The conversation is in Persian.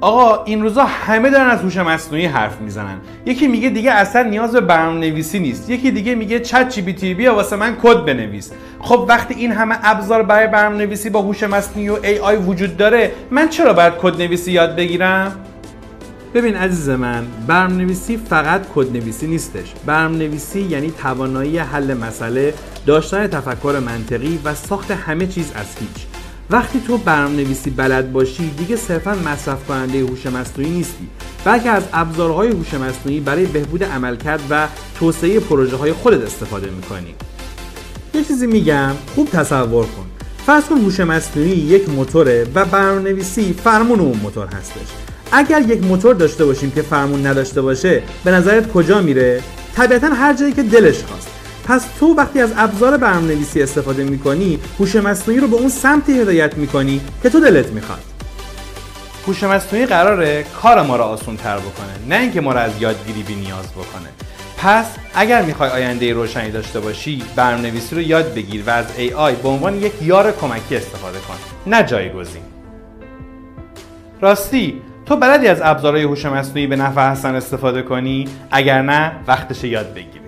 آقا این روزا همه دارن از هوش مصنوعی حرف میزنن. یکی میگه دیگه اصلا نیاز به برنامه‌نویسی نیست، یکی دیگه میگه چت جی پی تی بیا واسه من کد بنویس. خب وقتی این همه ابزار برای برنامه‌نویسی با هوش مصنوعی و ای آی وجود داره، من چرا باید کد نویسی یاد بگیرم؟ ببین عزیز من، برنامه‌نویسی فقط کدنویسی نیستش. برنامه‌نویسی یعنی توانایی حل مسئله، داشتن تفکر منطقی و ساخت همه چیز از هیچ. وقتی تو برنامه‌نویسی بلد باشی، دیگه صرفاً مصرف کننده هوش مصنوعی نیستی، بلکه از ابزارهای هوش مصنوعی برای بهبود عملکرد و توسعه پروژه‌های خودت استفاده می‌کنی. یه چیزی میگم، خوب تصور کن. فرض کن هوش مصنوعی یک موتوره و برنامه‌نویسی فرمون اون موتور هستش. اگر یک موتور داشته باشیم که فرمون نداشته باشه، به نظرت کجا میره؟ طبیعتاً هر جایی که دلش خواست. پس تو وقتی از ابزار برنامه‌نویسی استفاده می‌کنی، هوش مصنوعی رو به اون سمتی هدایت می‌کنی که تو دلت می‌خواد. هوش مصنوعی قراره کار ما رو آسان‌تر بکنه، نه اینکه ما رو از یادگیری بی‌نیاز بکنه. پس اگر می‌خوای آینده روشنی داشته باشی، برنامه‌نویسی رو یاد بگیر و از AI به عنوان یک یار کمکی استفاده کن، نه جایگزین. راستی تو بلدی از ابزارهای هوش مصنوعی به نفع حسن استفاده کنی؟ اگر نه، وقتشه یاد بگیری.